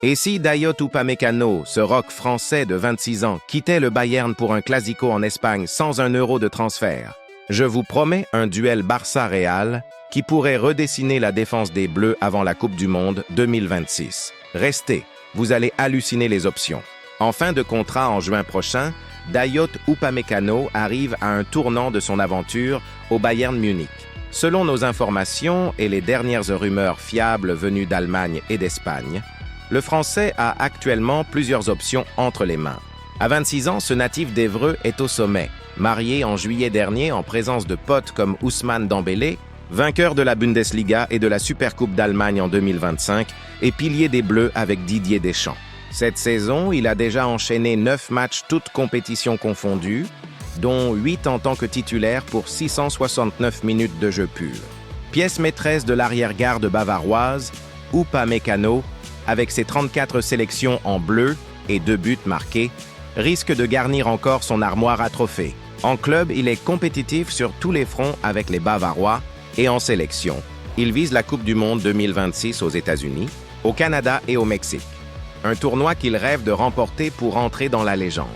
Et si Dayot Upamecano, ce rock français de 26 ans, quittait le Bayern pour un classico en Espagne sans un euro de transfert? Je vous promets un duel Barça-Real qui pourrait redessiner la défense des Bleus avant la Coupe du Monde 2026. Restez, vous allez halluciner les options. En fin de contrat en juin prochain, Dayot Upamecano arrive à un tournant de son aventure au Bayern Munich. Selon nos informations et les dernières rumeurs fiables venues d'Allemagne et d'Espagne, le Français a actuellement plusieurs options entre les mains. À 26 ans, ce natif d'Évreux est au sommet. Marié en juillet dernier en présence de potes comme Ousmane Dembélé, vainqueur de la Bundesliga et de la Supercoupe d'Allemagne en 2025 et pilier des Bleus avec Didier Deschamps. Cette saison, il a déjà enchaîné 9 matchs toutes compétitions confondues, dont 8 en tant que titulaire pour 669 minutes de jeu pur. Pièce maîtresse de l'arrière-garde bavaroise, Upamecano, avec ses 34 sélections en bleu et 2 buts marqués, risque de garnir encore son armoire à trophées. En club, il est compétitif sur tous les fronts avec les Bavarois et en sélection. Il vise la Coupe du Monde 2026 aux États-Unis, au Canada et au Mexique. Un tournoi qu'il rêve de remporter pour entrer dans la légende.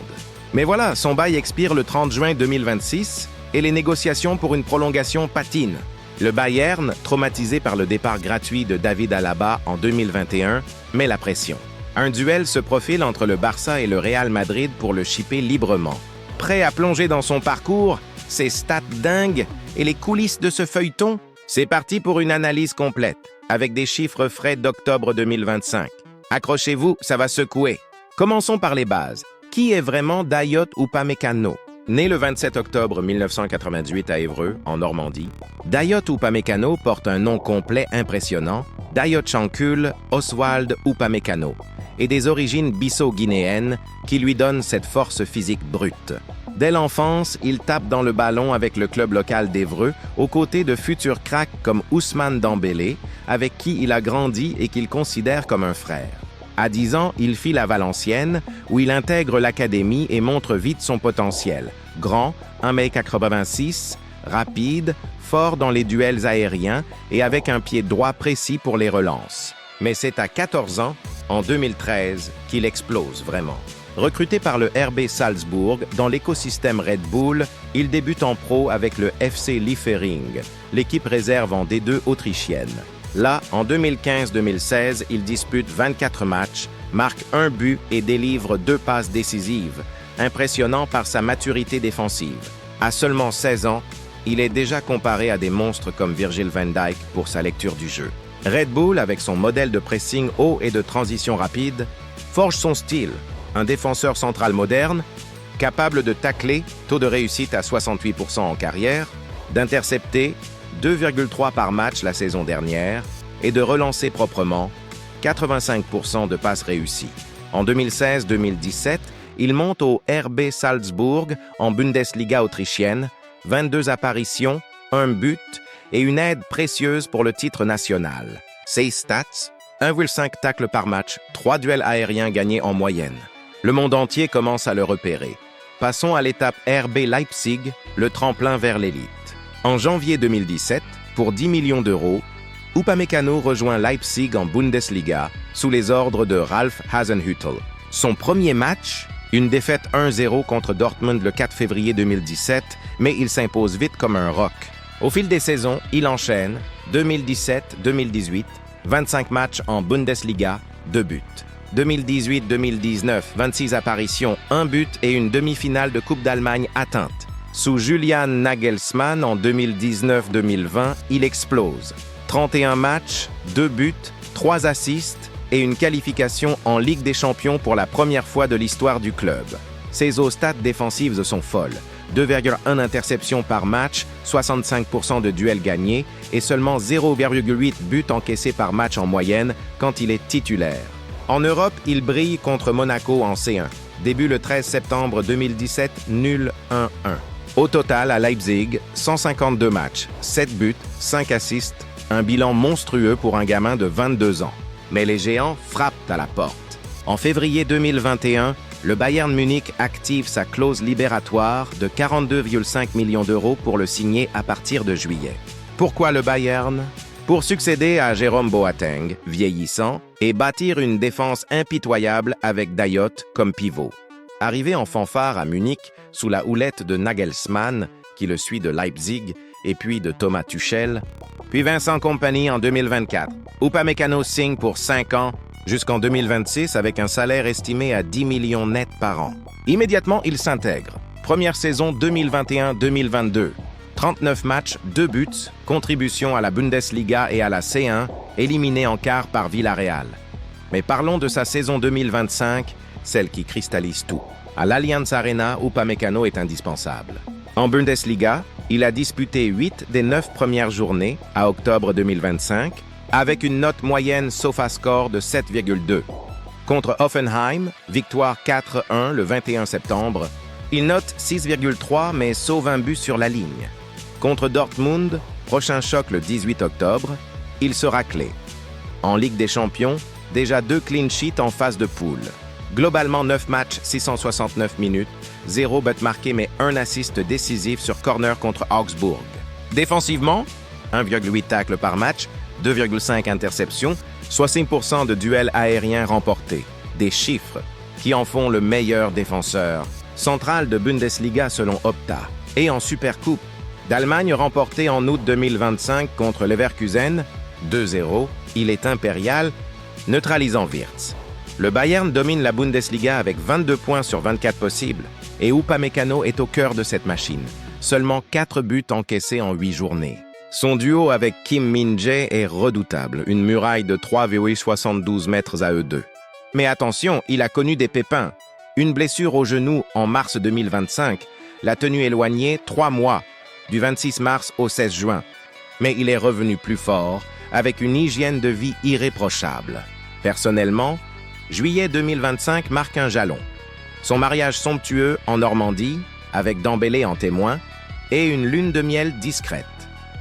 Mais voilà, son bail expire le 30 juin 2026 et les négociations pour une prolongation patinent. Le Bayern, traumatisé par le départ gratuit de David Alaba en 2021, met la pression. Un duel se profile entre le Barça et le Real Madrid pour le shipper librement. Prêt à plonger dans son parcours, ses stats dingues et les coulisses de ce feuilleton? C'est parti pour une analyse complète, avec des chiffres frais d'octobre 2025. Accrochez-vous, ça va secouer. Commençons par les bases. Qui est vraiment Dayot Upamecano? Né le 27 octobre 1998 à Évreux, en Normandie, Dayot Upamecano porte un nom complet impressionnant, Dayot Shankul Oswald Upamecano, et des origines bisso-guinéennes qui lui donnent cette force physique brute. Dès l'enfance, il tape dans le ballon avec le club local d'Évreux, aux côtés de futurs cracks comme Ousmane Dembélé, avec qui il a grandi et qu'il considère comme un frère. À 10 ans, il file à Valenciennes, où il intègre l'académie et montre vite son potentiel. Grand, 1m86, rapide, fort dans les duels aériens et avec un pied droit précis pour les relances. Mais c'est à 14 ans, en 2013, qu'il explose vraiment. Recruté par le RB Salzbourg dans l'écosystème Red Bull, il débute en pro avec le FC Liefering, l'équipe réserve en D2 autrichienne. Là, en 2015-2016, il dispute 24 matchs, marque 1 but et délivre 2 passes décisives, impressionnant par sa maturité défensive. À seulement 16 ans, il est déjà comparé à des monstres comme Virgil van Dijk pour sa lecture du jeu. Red Bull, avec son modèle de pressing haut et de transition rapide, forge son style, un défenseur central moderne, capable de tacler, taux de réussite à 68% en carrière, d'intercepter, 2,3 par match la saison dernière, et de relancer proprement, 85% de passes réussies. En 2016-2017, il monte au RB Salzbourg en Bundesliga autrichienne, 22 apparitions, 1 but et une aide précieuse pour le titre national. Ses stats, 1,5 tacles par match, 3 duels aériens gagnés en moyenne. Le monde entier commence à le repérer. Passons à l'étape RB Leipzig, le tremplin vers l'élite. En janvier 2017, pour 10 millions d'euros, Upamecano rejoint Leipzig en Bundesliga sous les ordres de Ralf Hasenhüttl. Son premier match, une défaite 1-0 contre Dortmund le 4 février 2017, mais il s'impose vite comme un rock. Au fil des saisons, il enchaîne 2017-2018, 25 matchs en Bundesliga, 2 buts. 2018-2019, 26 apparitions, 1 but et une demi-finale de Coupe d'Allemagne atteinte. Sous Julian Nagelsmann en 2019-2020, il explose. 31 matchs, 2 buts, 3 assists et une qualification en Ligue des Champions pour la première fois de l'histoire du club. Ses stats défensives sont folles. 2,1 interceptions par match, 65% de duels gagnés et seulement 0,8 buts encaissés par match en moyenne quand il est titulaire. En Europe, il brille contre Monaco en C1. Début le 13 septembre 2017, nul 1-1. Au total, à Leipzig, 152 matchs, 7 buts, 5 assists, un bilan monstrueux pour un gamin de 22 ans. Mais les géants frappent à la porte. En février 2021, le Bayern Munich active sa clause libératoire de 42,5 millions d'euros pour le signer à partir de juillet. Pourquoi le Bayern? pour succéder à Jérôme Boateng, vieillissant, et bâtir une défense impitoyable avec Dayot comme pivot. Arrivé en fanfare à Munich, sous la houlette de Nagelsmann, qui le suit de Leipzig, et puis de Thomas Tuchel, puis Vincent Kompany en 2024. Upamecano signe pour 5 ans, jusqu'en 2026 avec un salaire estimé à 10 millions net par an. Immédiatement, il s'intègre. Première saison 2021-2022. 39 matchs, 2 buts, contribution à la Bundesliga et à la C1, éliminé en quart par Villarreal. Mais parlons de sa saison 2025, celle qui cristallise tout. À l'Allianz Arena, Upamecano est indispensable. En Bundesliga, il a disputé 8 des 9 premières journées à octobre 2025, avec une note moyenne SofaScore de 7,2. Contre Hoffenheim, victoire 4-1 le 21 septembre, il note 6,3 mais sauve un but sur la ligne. Contre Dortmund, prochain choc le 18 octobre, il sera clé. En Ligue des Champions, déjà 2 clean sheets en phase de poule. Globalement 9 matchs, 669 minutes, 0 but marqué mais 1 assist décisif sur corner contre Augsbourg. Défensivement, 1,8 tacles par match, 2,5 interceptions, 60% de duels aériens remportés. Des chiffres qui en font le meilleur défenseur central de Bundesliga selon Opta. Et en Supercoupe d'Allemagne remportée en août 2025 contre Leverkusen, 2-0, il est impérial, neutralisant Wirtz. Le Bayern domine la Bundesliga avec 22 points sur 24 possibles et Upamecano est au cœur de cette machine. Seulement 4 buts encaissés en 8 journées. Son duo avec Kim Min-jae est redoutable, une muraille de 3,72 mètres à eux deux. Mais attention, il a connu des pépins. Une blessure au genou en mars 2025 l'a tenu éloigné 3 mois, du 26 mars au 16 juin. Mais il est revenu plus fort, avec une hygiène de vie irréprochable. Personnellement, juillet 2025 marque un jalon. Son mariage somptueux en Normandie, avec Dembélé en témoin, et une lune de miel discrète.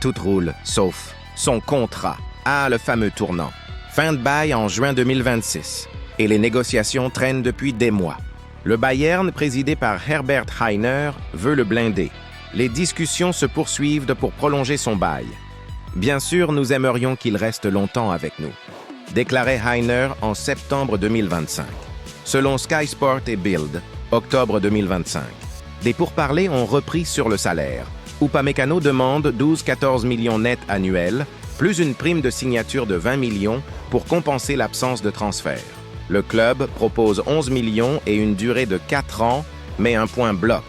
Tout roule, sauf son contrat. Ah, le fameux tournant. Fin de bail en juin 2026. Et les négociations traînent depuis des mois. Le Bayern, présidé par Herbert Hainer, veut le blinder. Les discussions se poursuivent pour prolonger son bail. Bien sûr, nous aimerions qu'il reste longtemps avec nous, déclarait Hainer en septembre 2025. Selon Sky Sport et Bild, octobre 2025. Des pourparlers ont repris sur le salaire. Upamecano demande 12-14 millions nets annuels, plus une prime de signature de 20 millions pour compenser l'absence de transfert. Le club propose 11 millions et une durée de 4 ans, mais un point bloque.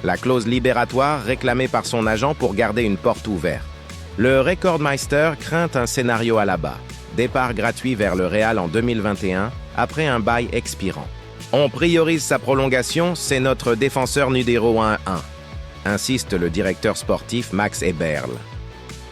La clause libératoire réclamée par son agent pour garder une porte ouverte. Le Rekordmeister craint un scénario à la bas. Départ gratuit vers le Real en 2021, après un bail expirant. On priorise sa prolongation, c'est notre défenseur numéro 1-1, insiste le directeur sportif Max Eberl.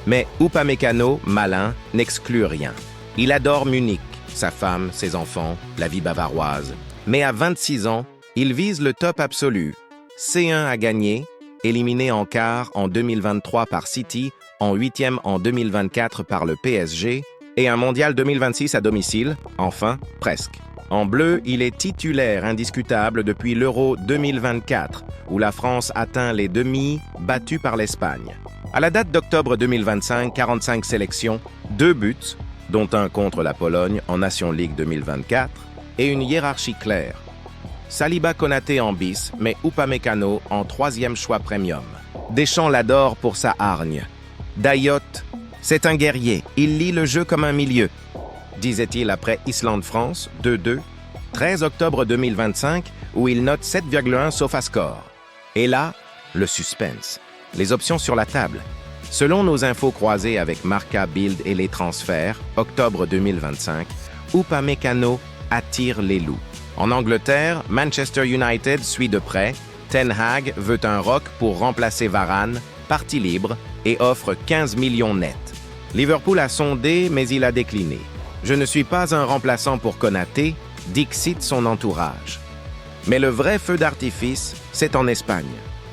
Mais Upamecano, malin, n'exclut rien. Il adore Munich, sa femme, ses enfants, la vie bavaroise. Mais à 26 ans, il vise le top absolu. C1 à gagner, éliminé en quart en 2023 par City, en 8e en 2024 par le PSG, et un mondial 2026 à domicile, enfin, presque. En bleu, il est titulaire indiscutable depuis l'Euro 2024, où la France atteint les demi, battue par l'Espagne. À la date d'octobre 2025, 45 sélections, 2 buts, dont un contre la Pologne en Nation League 2024, et une hiérarchie claire. Saliba Konaté en bis, mais Upamecano en 3e choix premium. Deschamps l'adore pour sa hargne. Dayot, c'est un guerrier, il lit le jeu comme un milieu, disait-il après Islande-France 2-2, 13 octobre 2025, où il note 7,1 SofaScore. Et là, le suspense. Les options sur la table. Selon nos infos croisées avec Marca, Bild et les transferts, octobre 2025, Upamecano attire les loups. En Angleterre, Manchester United suit de près. Ten Hag veut un rock pour remplacer Varane, partie libre, et offre 15 millions nets. Liverpool a sondé, mais il a décliné. Je ne suis pas un remplaçant pour Konaté, dixit son entourage. Mais le vrai feu d'artifice, c'est en Espagne.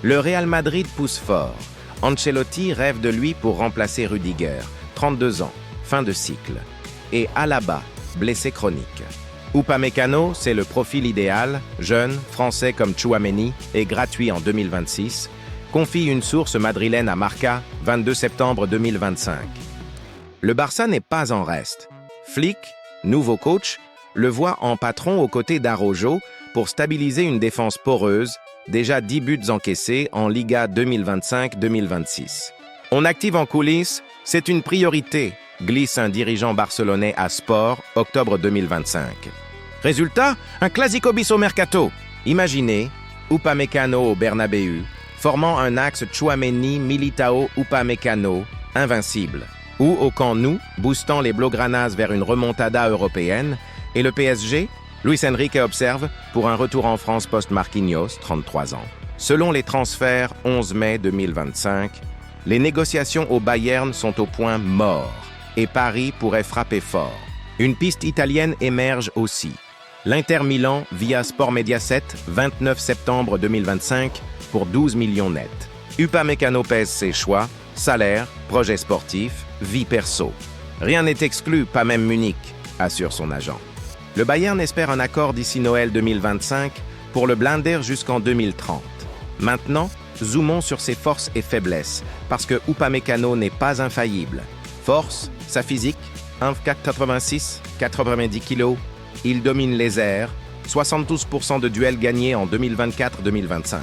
Le Real Madrid pousse fort. Ancelotti rêve de lui pour remplacer Rudiger, 32 ans, fin de cycle. Et Alaba, blessé chronique. Upamecano, c'est le profil idéal, jeune, français comme Tchouaméni et gratuit en 2026, confie une source madrilène à Marca, 22 septembre 2025. Le Barça n'est pas en reste. Flick, nouveau coach, le voit en patron aux côtés d'Araujo pour stabiliser une défense poreuse, déjà 10 buts encaissés en Liga 2025-2026. On active en coulisses, c'est une priorité, glisse un dirigeant barcelonais à Sport, octobre 2025. Résultat, un classico bis au mercato. Imaginez, Upamecano au Bernabéu, formant un axe Tchouaméni-Militao-Upamecano, invincible. Ou au Camp Nou, boostant les Blaugranas vers une remontada européenne, et le PSG, Luis Enrique observe pour un retour en France post-Marquinhos, 33 ans. Selon les transferts 11 mai 2025, les négociations au Bayern sont au point mort et Paris pourrait frapper fort. Une piste italienne émerge aussi. L'Inter Milan via Sport Mediaset, 29 septembre 2025, pour 12 millions net. Upamecano pèse ses choix, salaire, projet sportif, vie perso. Rien n'est exclu, pas même Munich, assure son agent. Le Bayern espère un accord d'ici Noël 2025 pour le blinder jusqu'en 2030. Maintenant, zoomons sur ses forces et faiblesses, parce que Upamecano n'est pas infaillible. Force, sa physique, 1,86 m, 90 kg. Il domine les airs, 72% de duels gagnés en 2024-2025.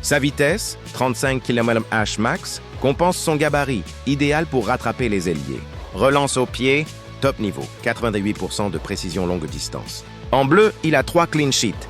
Sa vitesse, 35 km/h max, compense son gabarit, idéal pour rattraper les ailiers. Relance au pied, top niveau, 88% de précision longue distance. En bleu, il a 3 clean sheets,